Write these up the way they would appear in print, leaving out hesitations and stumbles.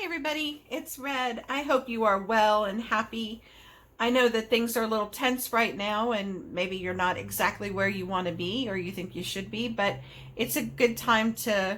Hi everybody, it's Red. I hope you are well and happy. I know that things are a little tense right now and maybe you're not exactly where you want to be or you think you should be, but it's a good time to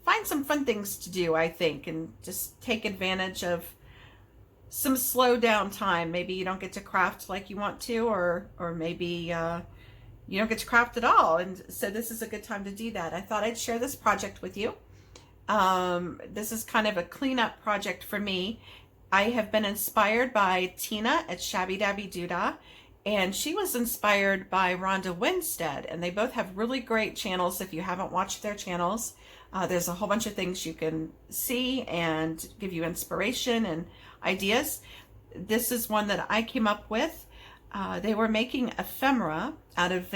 find some fun things to do, I think, and just take advantage of some slow down time. Maybe you don't get to craft like you want to, or maybe you don't get to craft at all, and so this is a good time to do that. I thought I'd share this project with you. This is kind of a cleanup project for me. I have been inspired by Tina at Shabby Dabby Doodah, and she was inspired by Rhonda Winstead, and they both have really great channels. If you haven't watched their channels, there's a whole bunch of things you can see and give you inspiration and ideas. This is one that I came up with. They were making ephemera out of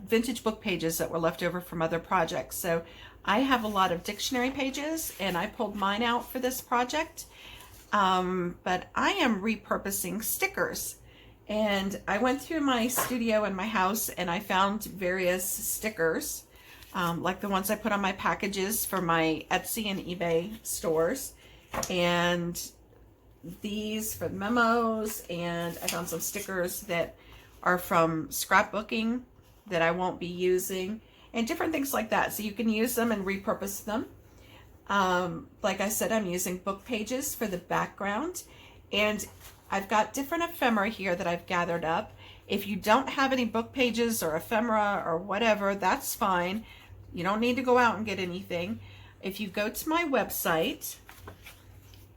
vintage book pages that were left over from other projects. So I have a lot of dictionary pages and I pulled mine out for this project. But I am repurposing stickers. And I went through my studio in my house and I found various stickers, like the ones I put on my packages for my Etsy and eBay stores. And these for memos, and I found some stickers that are from scrapbooking that I won't be using, and different things like that. So you can use them and repurpose them. Like I said, I'm using book pages for the background, and I've got different ephemera here that I've gathered up. If you don't have any book pages or ephemera or whatever, that's fine. You don't need to go out and get anything. If you go to my website,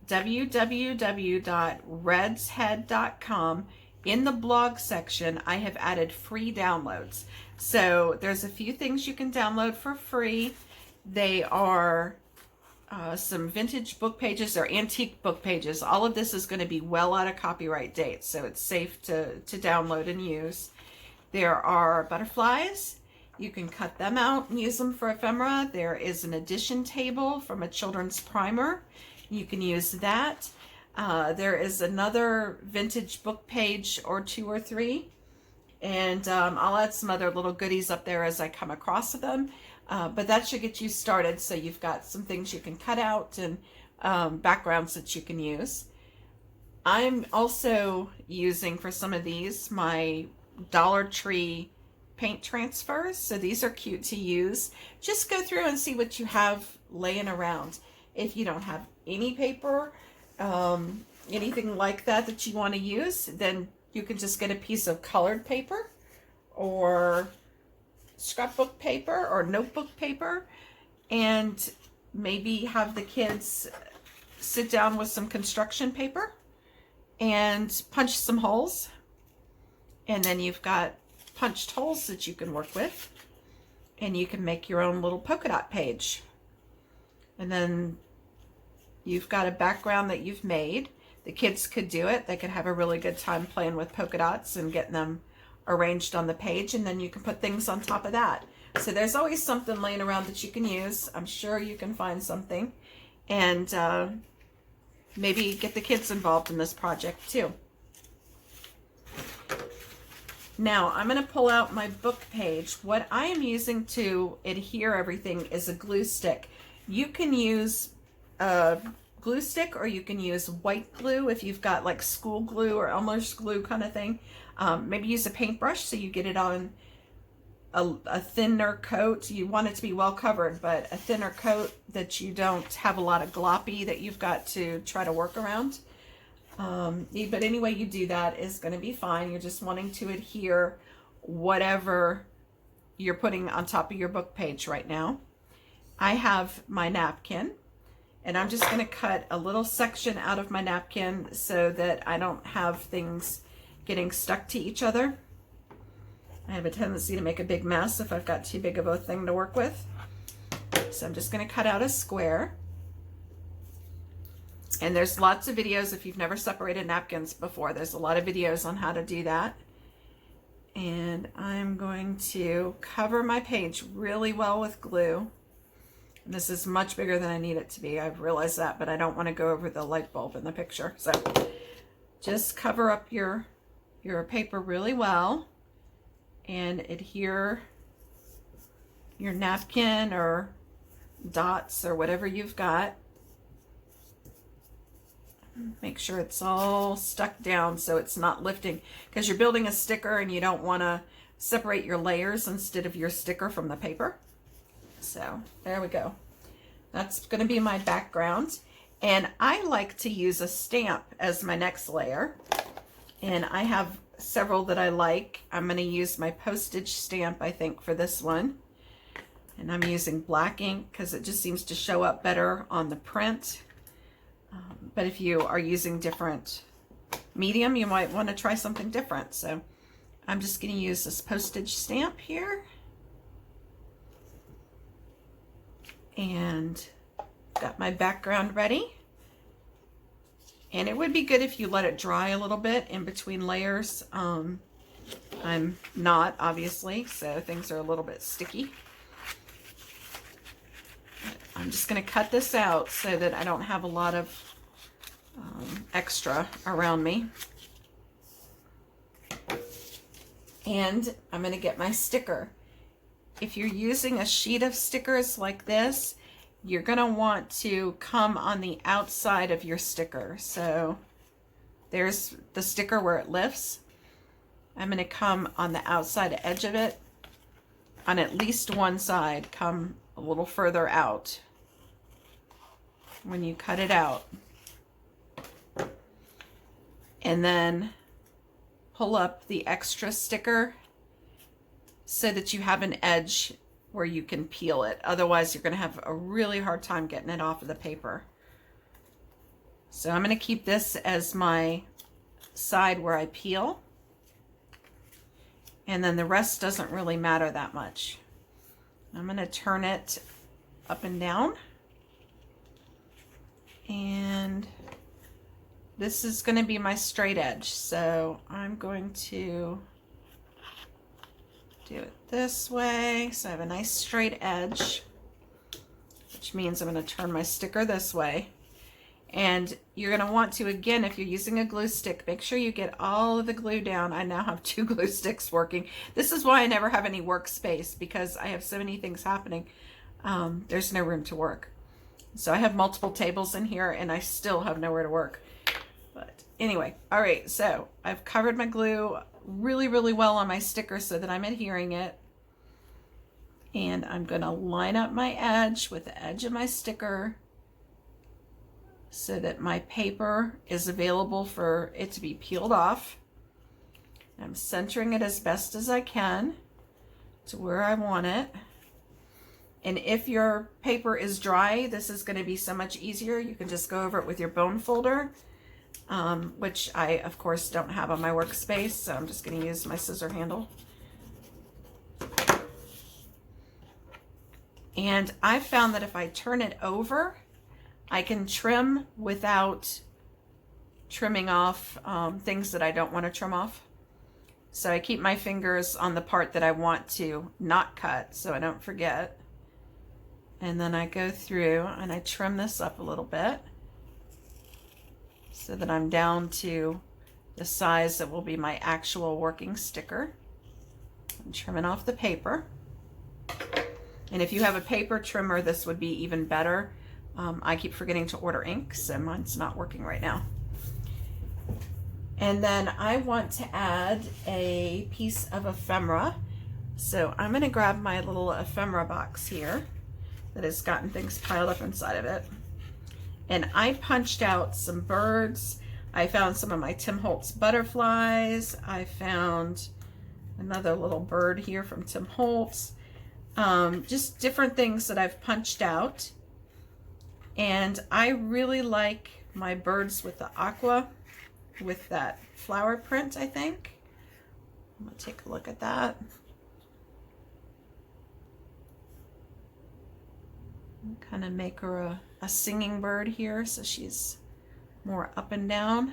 www.redshead.com, in the blog section, I have added free downloads. So there's a few things you can download for free. They are some vintage book pages or antique book pages. All of this is going to be well out of copyright date, so it's safe to download and use. There are butterflies. You can cut them out and use them for ephemera. There is an addition table from a children's primer. You can use that. There is another vintage book page or two or three, and I'll add some other little goodies up there as I come across them, but that should get you started. So you've got some things you can cut out and backgrounds that you can use. I'm also using for some of these my Dollar Tree paint transfers, so these are cute to use. Just go through and see what you have laying around. If you don't have any paper, anything like that you want to use, then you can just get a piece of colored paper or scrapbook paper or notebook paper, and maybe have the kids sit down with some construction paper and punch some holes, and then you've got punched holes that you can work with, and you can make your own little polka dot page. And then you've got a background that you've made. The kids could do it. They could have a really good time playing with polka dots and getting them arranged on the page, and then you can put things on top of that. So there's always something laying around that you can use. I'm sure you can find something, and maybe get the kids involved in this project too. Now I'm going to pull out my book page. What I am using to adhere everything is a glue stick. You can use a glue stick, or you can use white glue if you've got like school glue or Elmer's glue kind of thing. Maybe use a paintbrush so you get it on a thinner coat. You want it to be well covered, but a thinner coat that you don't have a lot of gloppy that you've got to try to work around. But any way you do that is going to be fine. You're just wanting to adhere whatever you're putting on top of your book page right now. I have my napkin, and I'm just going to cut a little section out of my napkin so that I don't have things getting stuck to each other. I have a tendency to make a big mess if I've got too big of a thing to work with. So I'm just going to cut out a square. And there's lots of videos if you've never separated napkins before. There's a lot of videos on how to do that. And I'm going to cover my page really well with glue. This is much bigger than I need it to be. I've realized that, but I don't want to go over the light bulb in the picture. So just cover up your paper really well and adhere your napkin or dots or whatever you've got. Make sure it's all stuck down so it's not lifting, because you're building a sticker and you don't want to separate your layers instead of your sticker from the paper. So there we go. That's going to be my background. And I like to use a stamp as my next layer. And I have several that I like. I'm going to use my postage stamp, I think, for this one. And I'm using black ink because it just seems to show up better on the print. But if you are using different medium, you might want to try something different. So I'm just going to use this postage stamp here. And got my background ready. And it would be good if you let it dry a little bit in between layers. I'm not, obviously, so things are a little bit sticky. I'm just going to cut this out so that I don't have a lot of extra around me. And I'm going to get my sticker. If you're using a sheet of stickers like this, you're going to want to come on the outside of your sticker. So there's the sticker where it lifts. I'm going to come on the outside edge of it. On at least one side, come a little further out when you cut it out. And then pull up the extra sticker so that you have an edge where you can peel it. Otherwise, you're going to have a really hard time getting it off of the paper. So I'm going to keep this as my side where I peel. And then the rest doesn't really matter that much. I'm going to turn it up and down. And this is going to be my straight edge. So I'm going to do it this way. So I have a nice straight edge, which means I'm going to turn my sticker this way. And you're going to want to, again, if you're using a glue stick, make sure you get all of the glue down. I now have 2 glue sticks working. This is why I never have any workspace, because I have so many things happening. There's no room to work. So I have multiple tables in here and I still have nowhere to work. But anyway, all right, so I've covered my glue really, really well on my sticker so that I'm adhering it. And I'm going to line up my edge with the edge of my sticker so that my paper is available for it to be peeled off. I'm centering it as best as I can to where I want it. And if your paper is dry, this is going to be so much easier. You can just go over it with your bone folder, which I, of course, don't have on my workspace, so I'm just going to use my scissor handle. And I found that if I turn it over, I can trim without trimming off things that I don't want to trim off. So I keep my fingers on the part that I want to not cut so I don't forget. And then I go through and I trim this up a little bit so that I'm down to the size that will be my actual working sticker. I'm trimming off the paper. And if you have a paper trimmer, this would be even better. I keep forgetting to order ink, so mine's not working right now. And then I want to add a piece of ephemera. So I'm going to grab my little ephemera box here that has gotten things piled up inside of it. And I punched out some birds. I found some of my Tim Holtz butterflies. I found another little bird here from Tim Holtz. Just different things that I've punched out. And I really like my birds with the aqua, with that flower print, I think. I'm gonna take a look at that. Kind of make her a singing bird here, so she's more up and down.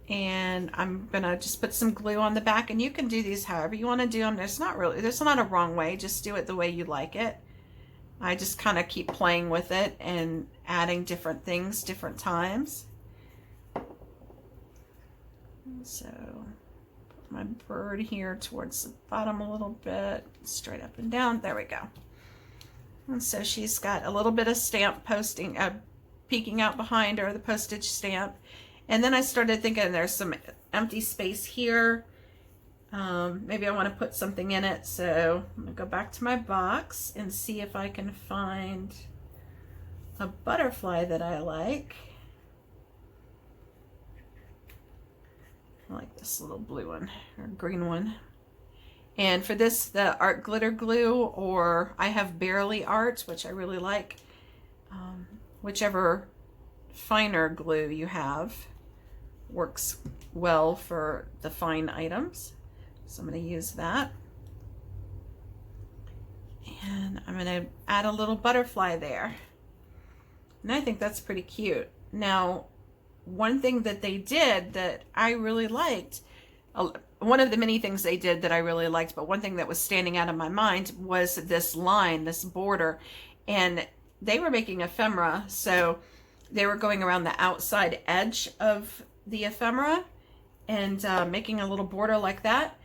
And I'm gonna just put some glue on the back, and you can do these however you want to do them. There's not a wrong way, just do it the way you like it. I just kind of keep playing with it and adding different things different times. So put my bird here towards the bottom a little bit, straight up and down. There we go. And so she's got a little bit of stamp peeking out behind are the postage stamp. And then I started thinking there's some empty space here. Maybe I want to put something in it. So I'm gonna go back to my box and see if I can find a butterfly that I like. I like this little blue one or green one. And for this, the art glitter glue, or I have Barely Art, which I really like. Whichever finer glue you have works well for the fine items. So I'm going to use that. And I'm going to add a little butterfly there. And I think that's pretty cute. Now, one thing that they did that I really liked, one of the many things they did that I really liked, but one thing that was standing out of my mind was this line, this border. And they were making ephemera, so they were going around the outside edge of the ephemera and making a little border like that.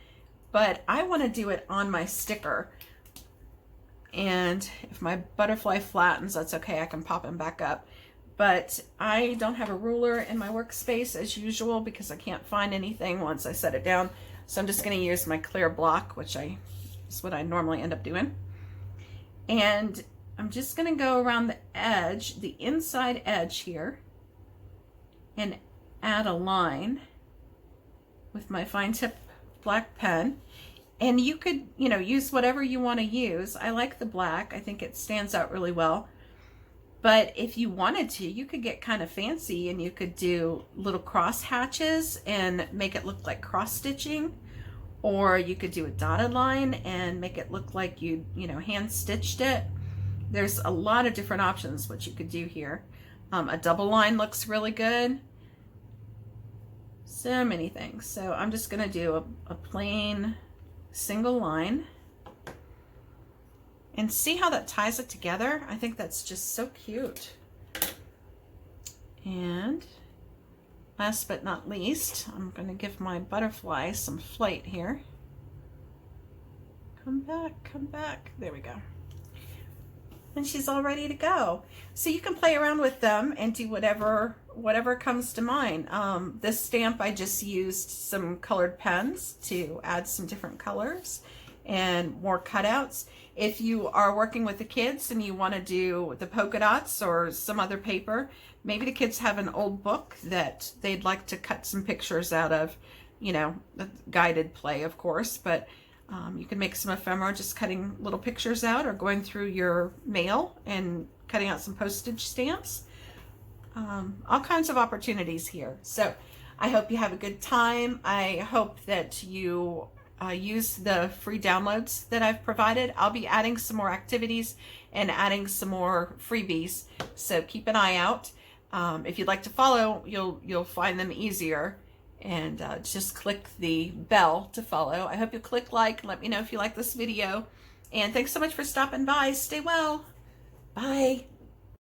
But I want to do it on my sticker. And if my butterfly flattens, that's okay, I can pop him back up. But I don't have a ruler in my workspace as usual because I can't find anything once I set it down. So I'm just going to use my clear block, which is what I normally end up doing. And I'm just going to go around the edge, the inside edge here, and add a line with my fine tip black pen. And you could, use whatever you want to use. I like the black. I think it stands out really well. But if you wanted to, you could get kind of fancy and you could do little cross hatches and make it look like cross stitching. Or you could do a dotted line and make it look like you hand stitched it. There's a lot of different options what you could do here. A double line looks really good. So many things. So I'm just going to do a plain single line. And see how that ties it together? I think that's just so cute. And last but not least, I'm going to give my butterfly some flight here. Come back, come back. There we go. And she's all ready to go. So you can play around with them and do whatever comes to mind. This stamp, I just used some colored pens to add some different colors and more cutouts. If you are working with the kids and you want to do the polka dots or some other paper, maybe the kids have an old book that they'd like to cut some pictures out of, guided play, of course, but you can make some ephemera just cutting little pictures out or going through your mail and cutting out some postage stamps. All kinds of opportunities here. So I hope you have a good time. I hope that you use the free downloads that I've provided. I'll be adding some more activities and adding some more freebies, so keep an eye out. If you'd like to follow, you'll find them easier, and just click the bell to follow. I hope you click like, let me know if you like this video, and thanks so much for stopping by. Stay well. Bye.